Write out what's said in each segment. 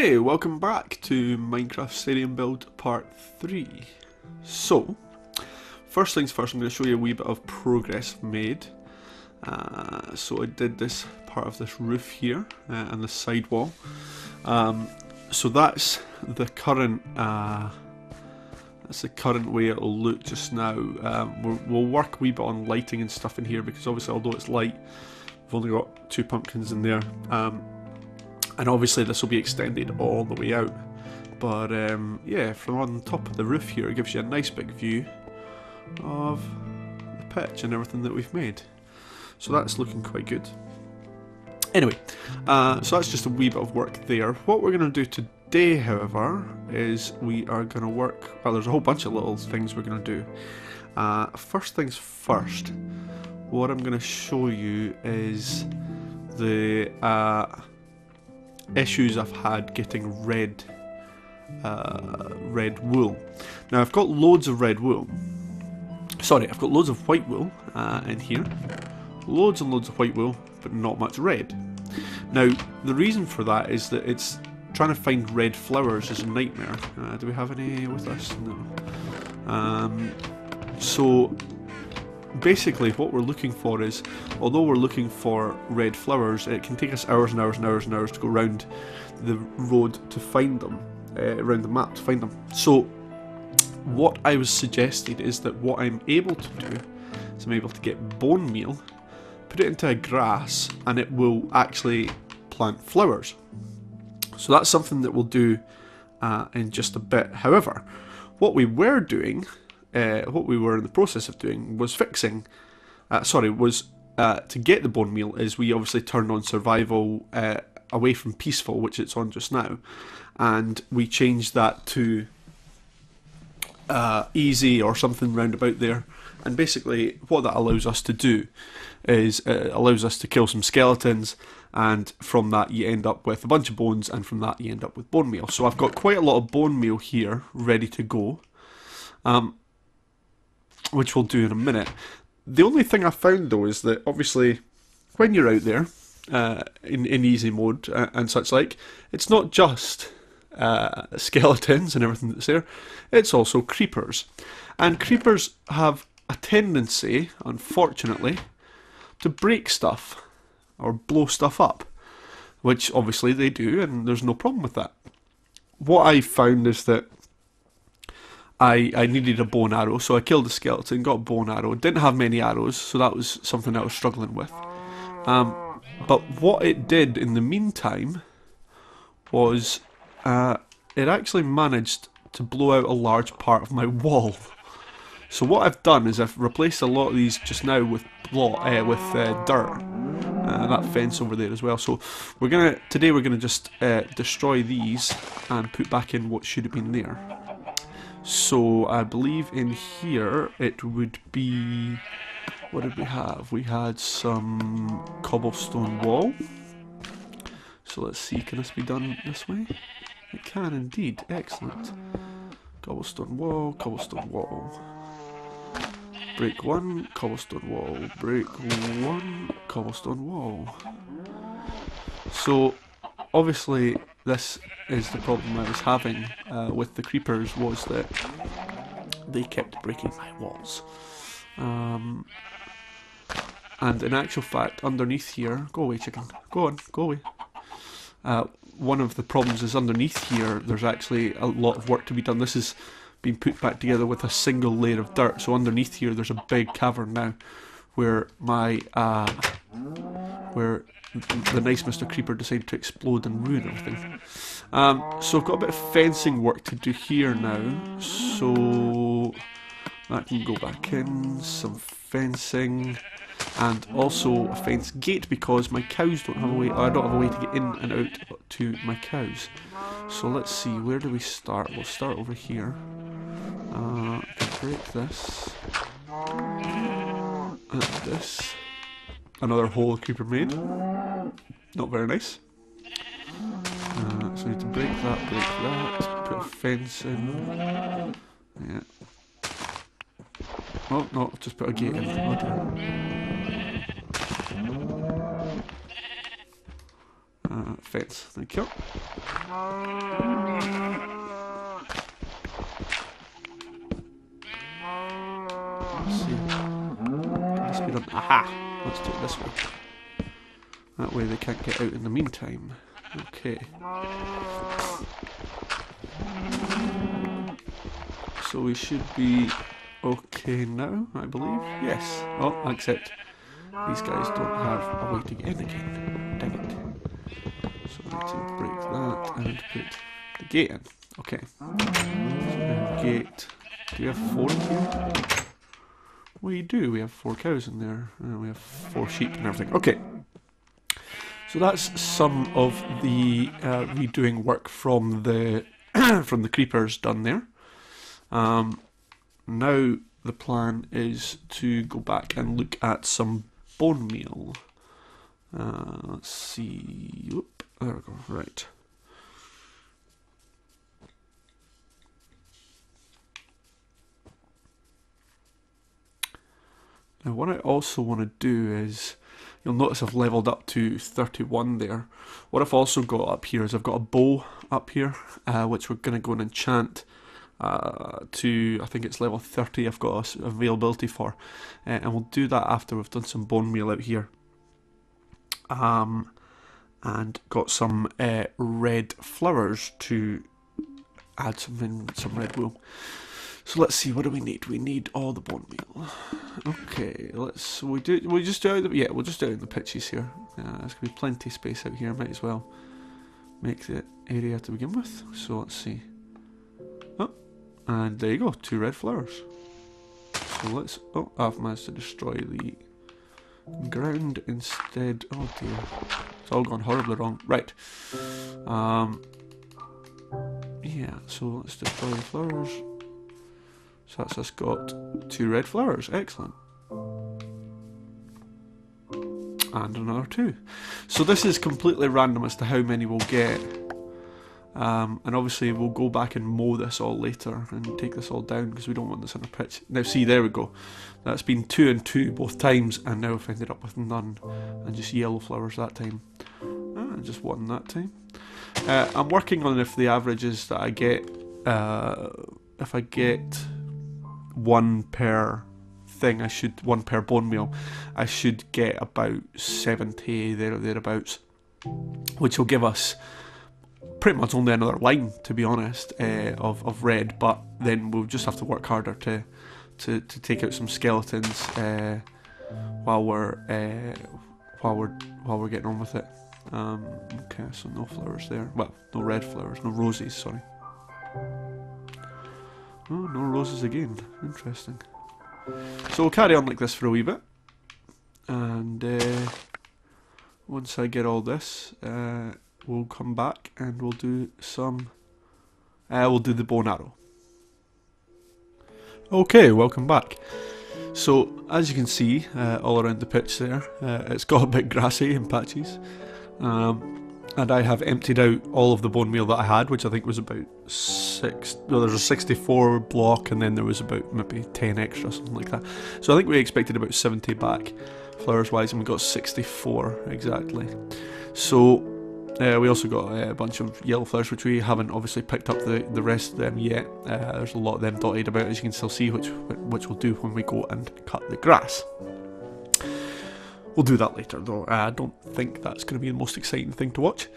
Hey, welcome back to Minecraft Stadium Build Part 3. So, first things first, I'm going to show you a wee bit of progress I've made. So I did this part of this roof here and the side wall. So that's the current way it'll look just now. We'll work a wee bit on lighting and stuff in here because obviously although it's light, we've only got 2 pumpkins in there. And obviously this will be extended all the way out. But yeah, from on top of the roof here it gives you a nice big view of the pitch and everything that we've made. So that's looking quite good. Anyway, so that's just a wee bit of work there. What we're going to do today, however, is we are going to work... Well, there's a whole bunch of little things we're going to do. First things first, what I'm going to show you is the issues I've had getting red wool. Now I've got loads of red wool. Sorry, I've got loads of white wool in here. Loads and loads of white wool, but not much red. Now, the reason for that is that it's trying to find red flowers is a nightmare. Do we have any with us? No. So, basically what we're looking for is, although we're looking for red flowers, it can take us hours and hours and hours and hours to go around the road to find them, around the map to find them. So, what I was suggested is that what I'm able to do is I'm able to get bone meal, put it into a grass, and it will actually plant flowers. So that's something that we'll do in just a bit. However, what we were doing, what we were in the process of doing was fixing, to get the bone meal is we obviously turned on survival away from peaceful, which it's on just now, and we changed that to easy or something round about there. And basically what that allows us to do is it allows us to kill some skeletons, and from that you end up with a bunch of bones, and from that you end up with bone meal. So I've got quite a lot of bone meal here ready to go, which we'll do in a minute. The only thing I found though is that obviously when you're out there in easy mode and such like, it's not just skeletons and everything that's there, it's also creepers. And creepers have a tendency, unfortunately, to break stuff or blow stuff up, which obviously they do, and there's no problem with that. What I found is that I needed a bow and arrow, so I killed the skeleton, got a bow and arrow. Didn't have many arrows, so that was something I was struggling with. But what it did in the meantime was it actually managed to blow out a large part of my wall. So what I've done is I've replaced a lot of these just now with dirt. That fence over there as well. So today we're gonna just destroy these and put back in what should have been there. So I believe in here it would be, what did we have? We had some cobblestone wall. So let's see, can this be done this way? It can indeed, excellent. Cobblestone wall, break one, cobblestone wall, break one, cobblestone wall. So obviously this is the problem I was having with the creepers, was that they kept breaking my walls. And in actual fact, underneath here, go away chicken, go on, go away. One of the problems is underneath here there's actually a lot of work to be done. This is being put back together with a single layer of dirt, so underneath here there's a big cavern now where my where the nice Mr. Creeper decided to explode and ruin everything. So I've got a bit of fencing work to do here now, so that can go back in, some fencing, and also a fence gate because my cows don't have a way, I don't have a way to get in and out to my cows. So let's see, where do we start? We'll start over here. I can break this. And this. Another hole creeper made. Not very nice. So I need to break that, put a fence in. Yeah. Oh, no, just put a gate in. Oh dear. fence. Thank you. Let's see. Can this be done? Aha! Let's do it this way. That way they can't get out in the meantime. Okay. So we should be okay now, I believe. Yes. Oh, except these guys don't have a way to get in again. Dang it. So I need to break that and put the gate in. Okay. So gate. Do we have 4 in here? We do. We have 4 cows in there. And we have 4 sheep and everything. Okay. So that's some of the redoing work from the from the creepers done there. Now the plan is to go back and look at some bone meal. Let's see. Oop, there we go. Right. Now what I also want to do is, you'll notice I've leveled up to 31 there. What I've also got up here is I've got a bow up here, which we're going to go and enchant to, I think it's level 30 I've got availability for. And we'll do that after we've done some bone meal out here. And got some red flowers to add some red wool. So let's see, what do we need? We need all the bone meal. Okay, we'll just do it in the pitches here. There's gonna be plenty of space out here. Might as well make the area to begin with. So let's see. Oh, and there you go, 2 red flowers. So let's. Oh, I've managed to destroy the ground instead. Oh dear, it's all gone horribly wrong. Right. Yeah. So let's destroy the flowers. So that's just got 2 red flowers. Excellent. And another 2. So this is completely random as to how many we'll get. And obviously we'll go back and mow this all later and take this all down because we don't want this on a pitch. Now see, there we go. That's been 2 and 2 both times, and now we've ended up with none and just yellow flowers that time. And just 1 that time. I'm working on if the averages that I get, if I get 1 per thing, 1 per bone meal, I should get about 70 there or thereabouts, which will give us pretty much only another line, to be honest, of red. But then we'll just have to work harder to take out some skeletons while we're getting on with it. Okay, so no flowers there. Well, no red flowers, no roses. Sorry. Oh, no roses again. Interesting. So we'll carry on like this for a wee bit. And once I get all this, we'll come back and we'll do some... we'll do the bow and arrow. Okay, welcome back. So, as you can see, all around the pitch there, it's got a bit grassy in patches. And I have emptied out all of the bone meal that I had, which I think was about 6... Well, there's a 64 block, and then there was about maybe 10 extra, something like that. So I think we expected about 70 back, flowers-wise, and we got 64, exactly. So we also got a bunch of yellow flowers, which we haven't obviously picked up the rest of them yet. There's a lot of them dotted about, as you can still see, which we'll do when we go and cut the grass. We'll do that later, though. I don't think that's going to be the most exciting thing to watch.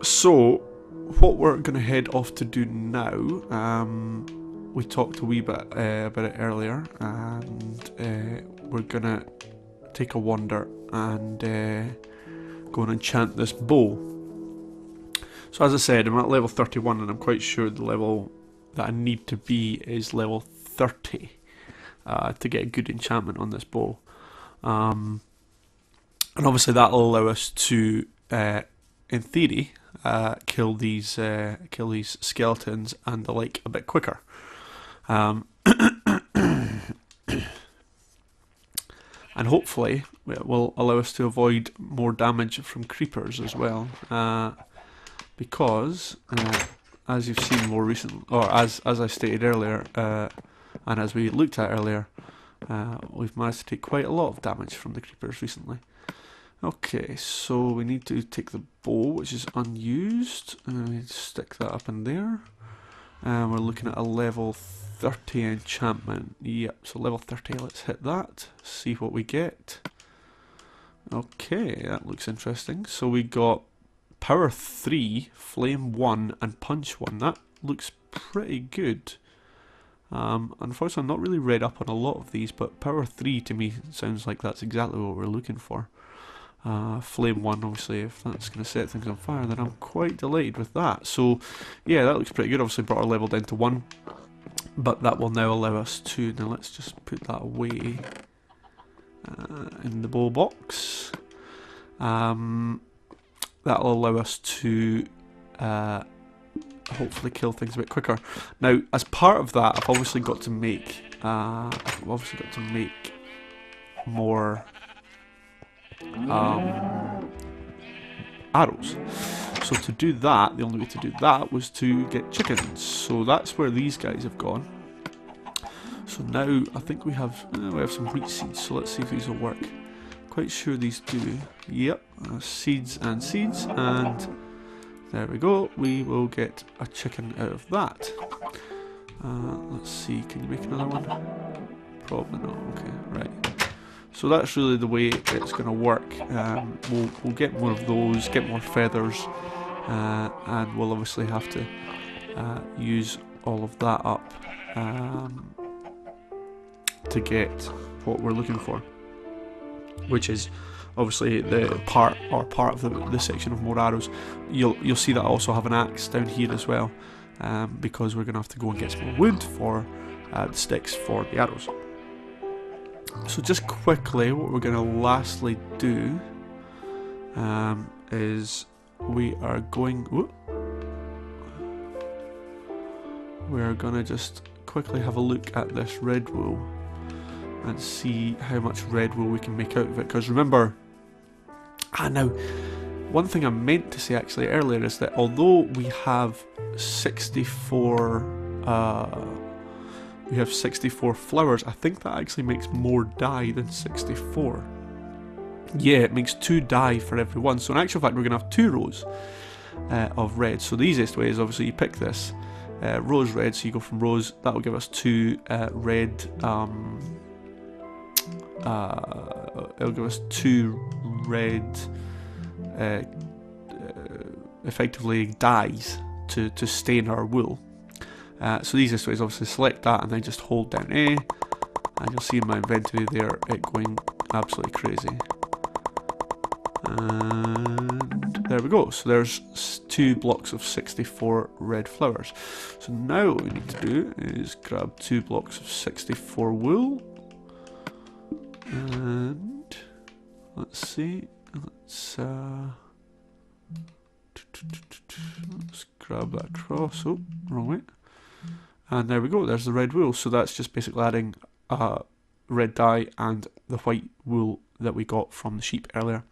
So, what we're going to head off to do now, we talked a wee bit about it earlier, and we're going to take a wander and go and enchant this bow. So, as I said, I'm at level 31, and I'm quite sure the level that I need to be is level 30 to get a good enchantment on this bow. And obviously that'll allow us to, in theory, kill these skeletons and the like a bit quicker. And hopefully it will allow us to avoid more damage from creepers as well, because as you've seen more recently, or as I stated earlier, and as we looked at earlier, we've managed to take quite a lot of damage from the creepers recently. Okay, so we need to take the bow, which is unused, and we stick that up in there. And we're looking at a level 30 enchantment. Yep, so level 30, let's hit that, see what we get. Okay, that looks interesting. So we got power 3, flame 1, and punch 1. That looks pretty good. Unfortunately, I'm not really read up on a lot of these, but power 3 to me sounds like that's exactly what we're looking for. Flame 1, obviously, if that's going to set things on fire, then I'm quite delighted with that. So, yeah, that looks pretty good. Obviously, brought our level down to 1, but that will now allow us to. Now, let's just put that away in the bow box. That'll allow us to hopefully kill things a bit quicker. Now, as part of that, I've obviously got to make more arrows. So to do that, the only way to do that was to get chickens. So that's where these guys have gone. So now I think we have some wheat seeds. So let's see if these will work. Quite sure these do. Yep, seeds, and there we go. We will get a chicken out of that. Let's see. Can you make another one? Probably not. Okay, right. So that's really the way it's going to work. We'll get more of those, get more feathers, and we'll obviously have to use all of that up to get what we're looking for, which is obviously the part of the section of more arrows. You'll see that I also have an axe down here as well, because we're going to have to go and get some more wood for the sticks for the arrows. So just quickly, what we're going to lastly do is we are going to just quickly have a look at this red wool and see how much red wool we can make out of it. Because remember, now one thing I meant to say actually earlier is that although we have 64 flowers, I think that actually makes more dye than 64. Yeah, it makes 2 dye for every one. So in actual fact, we're going to have 2 rows of red. So the easiest way is obviously you pick this rose red. So you go from rose. That will give us 2 red. It'll give us 2 red, effectively dyes to stain our wool. So the easiest way is obviously select that and then just hold down A, and you'll see in my inventory there it going absolutely crazy. And there we go. So there's 2 blocks of 64 red flowers. So now what we need to do is grab 2 blocks of 64 wool, and let's see, let's grab that across. Oh, wrong way. And there we go, there's the red wool. So that's just basically adding red dye and the white wool that we got from the sheep earlier.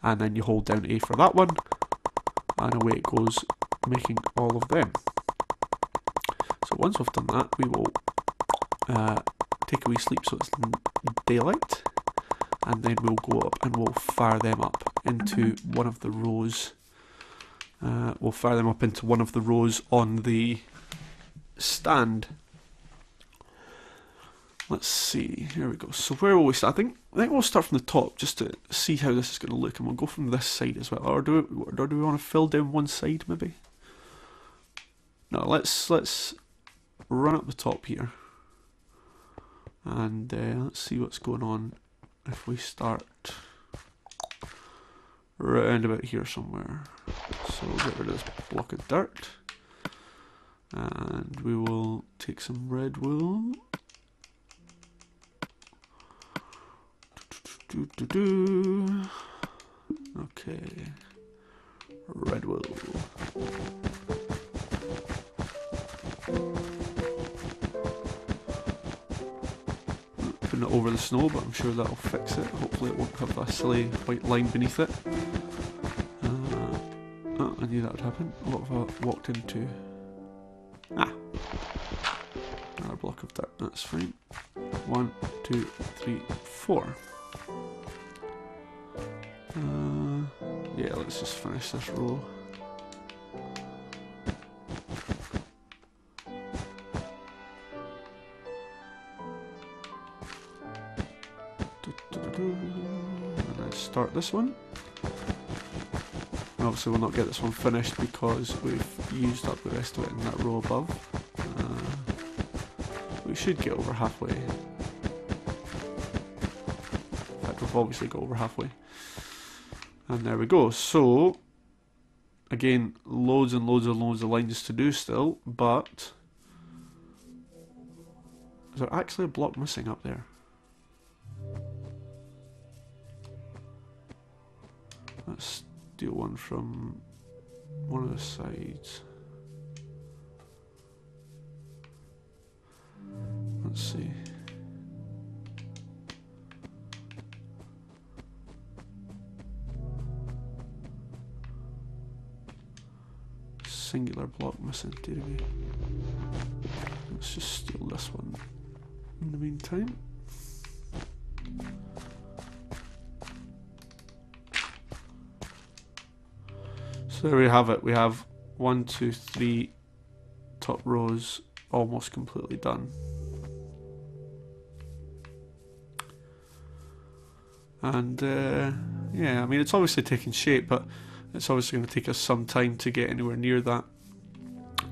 And then you hold down A for that one, and away it goes, making all of them. So once we've done that, we will take a wee sleep so it's daylight, and then we'll go up and we'll fire them up into one of the rows. We'll fire them up into one of the rows on the stand. Let's see, here we go. So where will we start? I think we'll start from the top just to see how this is going to look, and we'll go from this side as well. Or do we want to fill down one side maybe? No, let's run up the top here, and let's see what's going on if we start round about here somewhere. So we'll get rid of this block of dirt, and we will take some red wool. Okay, red wool. Putting it over the snow, but I'm sure that'll fix it. Hopefully it won't have that silly white line beneath it. Oh, I knew that would happen. What have I walked into? Another block of dirt, that's fine. 1, 2, 3, 4. Yeah, let's just finish this row. And then start this one. Obviously we'll not get this one finished because we've used up the rest of it in that row above. We should get over halfway. In fact, we've obviously got over halfway. And there we go. So, again, loads and loads and loads of lines to do still, but is there actually a block missing up there? Let's steal one from one of the sides. Let's see. Singular block missing, dear me. Let's just steal this one in the meantime. So there we have it. We have 1, 2, 3 top rows almost completely done. And yeah, I mean, it's obviously taking shape, but it's obviously going to take us some time to get anywhere near that.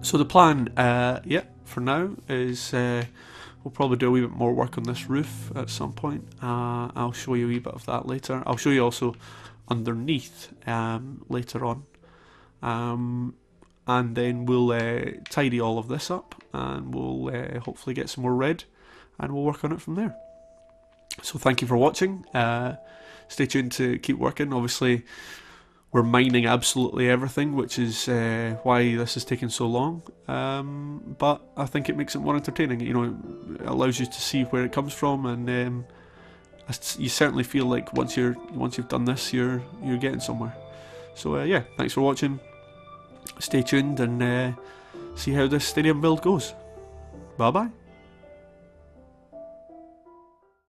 So the plan, yeah, for now is we'll probably do a wee bit more work on this roof at some point. I'll show you a wee bit of that later. I'll show you also underneath later on. And then we'll tidy all of this up, and we'll hopefully get some more red, and we'll work on it from there. So thank you for watching. Stay tuned to keep working. Obviously we're mining absolutely everything, which is why this is taking so long, but I think it makes it more entertaining. You know, it allows you to see where it comes from, and you certainly feel like once you've done this, you're getting somewhere. So yeah, thanks for watching. Stay tuned and see how this stadium build goes. Bye bye.